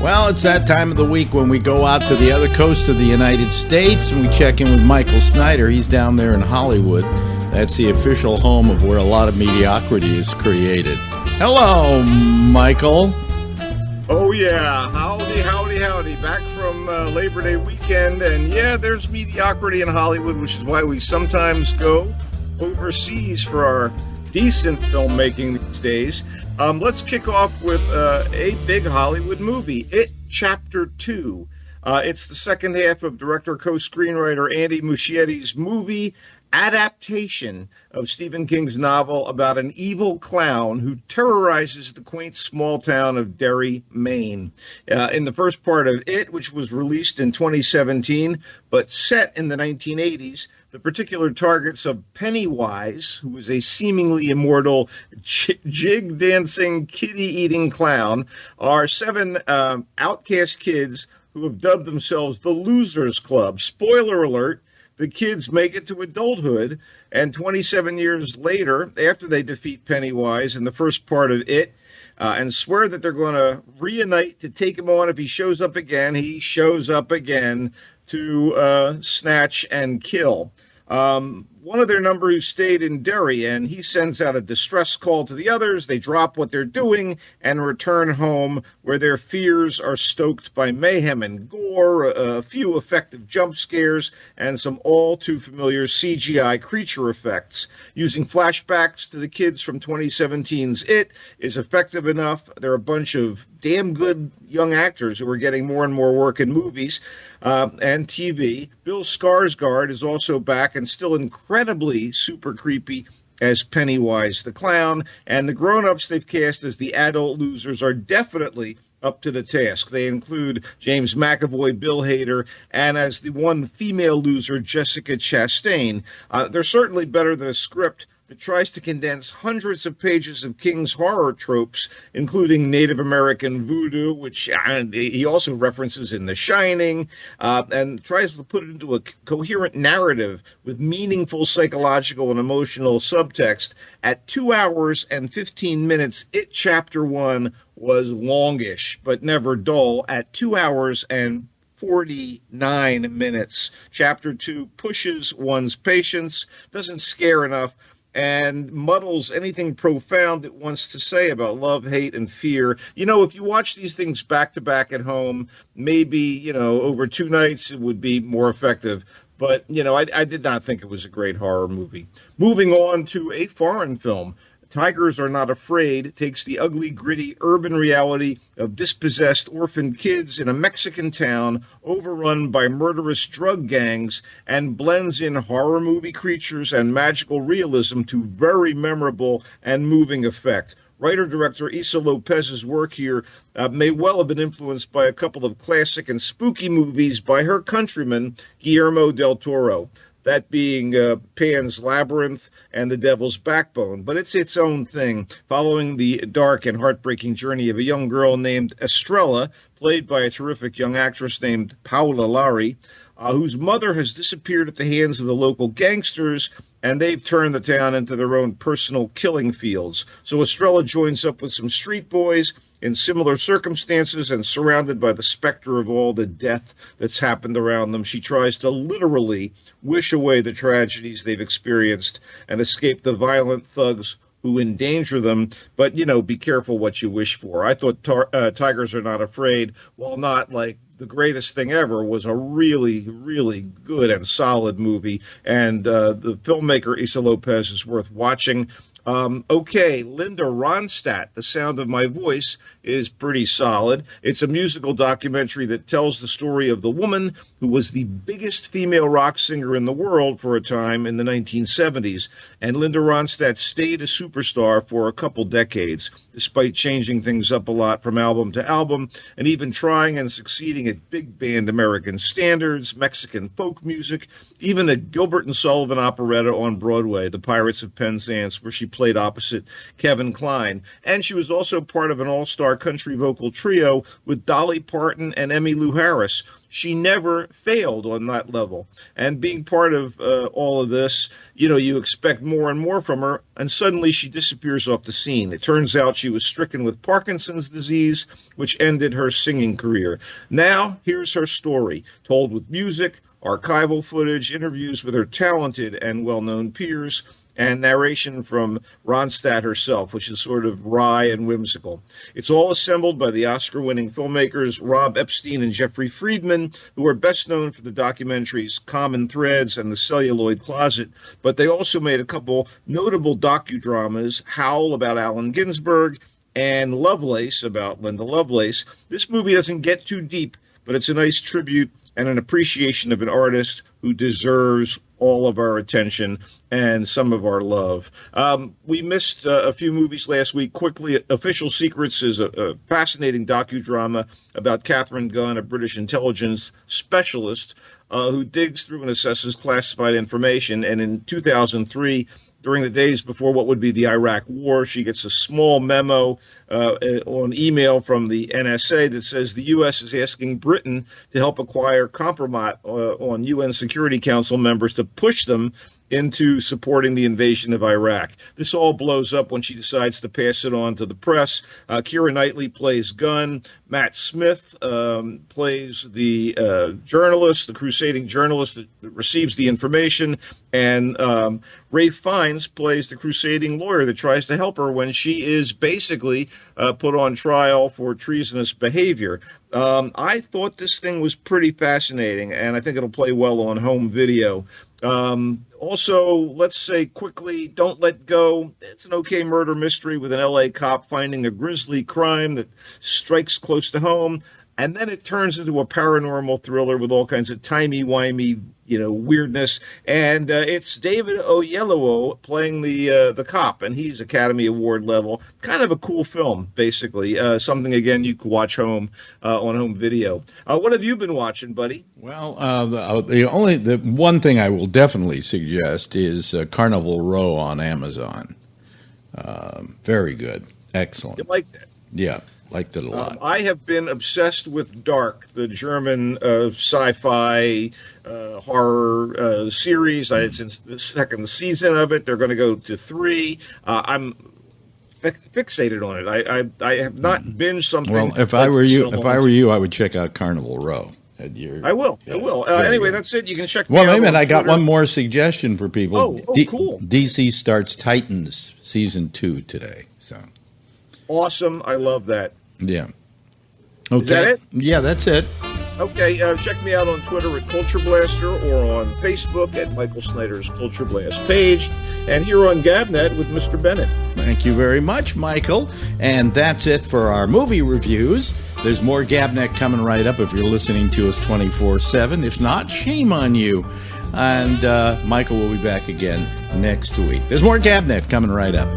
Well, it's that time of the week when we go out to the other coast of the United States and we check in with Michael Snyder. He's down there in Hollywood. That's the official home of where a lot of mediocrity is created. Hello, Michael. Oh, yeah. Howdy, howdy, howdy. Back from Labor Day weekend. And yeah, there's mediocrity in Hollywood, which is why we sometimes go overseas for our decent filmmaking these days. Let's kick off with a big Hollywood movie, It Chapter 2. It's the second half of director co-screenwriter Andy Muschietti's movie adaptation of Stephen King's novel about an evil clown who terrorizes the quaint small town of Derry, Maine. In the first part of It, which was released in 2017, but set in the 1980s, the particular targets of Pennywise, who is a seemingly immortal jig-dancing, kitty-eating clown, are seven outcast kids who have dubbed themselves the Losers Club. Spoiler alert, the kids make it to adulthood, and 27 years later, after they defeat Pennywise in the first part of It, and swear that they're going to reunite to take him on if he shows up again, he shows up again to snatch and kill. One of their number who stayed in Derry, and he sends out a distress call to the others. They drop what they're doing and return home, where their fears are stoked by mayhem and gore, a few effective jump scares, and some all too familiar CGI creature effects. Using flashbacks to the kids from 2017's It is effective enough. They're a bunch of damn good young actors who are getting more and more work in movies and TV. Bill Skarsgård is also back and still incredibly super creepy as Pennywise the clown, and the grown-ups they've cast as the adult losers are definitely up to the task. They include James McAvoy, Bill Hader, and as the one female loser, Jessica Chastain. They're certainly better than a script that tries to condense hundreds of pages of King's horror tropes, including Native American voodoo, which he also references in The Shining, and tries to put it into a coherent narrative with meaningful psychological and emotional subtext. At 2 hours and 15 minutes, It Chapter 1 was longish, but never dull. At 2 hours and 49 minutes, Chapter 2 pushes one's patience, doesn't scare enough, and muddles anything profound it wants to say about love, hate, and fear. You know, if you watch these things back-to-back at home, maybe, over 2 nights it would be more effective. But, I did not think it was a great horror movie. Moving on to a foreign film. Tigers Are Not Afraid takes the ugly, gritty urban reality of dispossessed orphaned kids in a Mexican town overrun by murderous drug gangs and blends in horror movie creatures and magical realism to very memorable and moving effect. Writer-director Issa Lopez's work here may well have been influenced by a couple of classic and spooky movies by her countryman, Guillermo del Toro. That being Pan's Labyrinth and The Devil's Backbone. But it's its own thing, following the dark and heartbreaking journey of a young girl named Estrella, played by a terrific young actress named Paula Lari, whose mother has disappeared at the hands of the local gangsters, and they've turned the town into their own personal killing fields. So Estrella joins up with some street boys in similar circumstances and surrounded by the specter of all the death that's happened around them. She tries to literally wish away the tragedies they've experienced and escape the violent thugs who endanger them, but, be careful what you wish for. I thought Tigers Are Not Afraid, while not like the greatest thing ever, was a really, really good and solid movie, and the filmmaker Issa Lopez is worth watching. Okay, Linda Ronstadt, The Sound of My Voice, is pretty solid. It's a musical documentary that tells the story of the woman who was the biggest female rock singer in the world for a time in the 1970s. And Linda Ronstadt stayed a superstar for a couple decades, despite changing things up a lot from album to album, and even trying and succeeding at big band American standards, Mexican folk music, even a Gilbert and Sullivan operetta on Broadway, The Pirates of Penzance, where she played opposite Kevin Kline. And she was also part of an all-star country vocal trio with Dolly Parton and Emmylou Harris. She never failed on that level. And being part of all of this, you expect more and more from her, and suddenly she disappears off the scene. It turns out she was stricken with Parkinson's disease, which ended her singing career. Now, here's her story, told with music, archival footage, interviews with her talented and well-known peers, and narration from Ronstadt herself, which is sort of wry and whimsical. It's all assembled by the Oscar-winning filmmakers Rob Epstein and Jeffrey Friedman, who are best known for the documentaries Common Threads and The Celluloid Closet, but they also made a couple notable docudramas, Howl about Allen Ginsberg and Lovelace about Linda Lovelace. This movie doesn't get too deep, but it's a nice tribute and an appreciation of an artist who deserves all of our attention and some of our love. We missed a few movies last week. Quickly, Official Secrets is a fascinating docudrama about Catherine Gunn, a British intelligence specialist who digs through and assesses classified information. And in 2003, during the days before what would be the Iraq War, she gets a small memo on email from the NSA that says the U.S. is asking Britain to help acquire compromise on UN Security Council members to push them into supporting the invasion of Iraq. This all blows up when she decides to pass it on to the press. Keira Knightley plays Gunn. Matt Smith plays the journalist, the crusading journalist that receives the information. And Ralph Fiennes plays the crusading lawyer that tries to help her when she is basically put on trial for treasonous behavior. I thought this thing was pretty fascinating, and I think it'll play well on home video. Also, let's say quickly, Don't Let Go. It's an okay murder mystery with an L.A. cop finding a grisly crime that strikes close to home. And then it turns into a paranormal thriller with all kinds of timey-wimey, weirdness. And it's David Oyelowo playing the cop, and he's Academy Award level. Kind of a cool film, basically. Something, again, you could watch home on home video. What have you been watching, buddy? Well, the one thing I will definitely suggest is Carnival Row on Amazon. Very good. Excellent. You like that? Yeah. Liked it a lot. I have been obsessed with Dark, the German sci-fi horror series. It's in the second season of it. They're going to go to 3. I'm fixated on it. I have not binged something. Well, if I were you, I would check out Carnival Row. I will. Anyway, that's it. You can check me out. Well, wait a minute. I got one more suggestion for people. Oh, cool. DC starts Titans season 2 today. So awesome. I love that. Yeah. Okay. Is that it? Yeah, that's it. Okay, check me out on Twitter at Culture Blaster or on Facebook at Michael Snyder's Culture Blast page, and here on GABNet with Mr. Bennett. Thank you very much, Michael. And that's it for our movie reviews. There's more GABNet coming right up if you're listening to us 24/7. If not, shame on you. And Michael will be back again next week. There's more GABNet coming right up.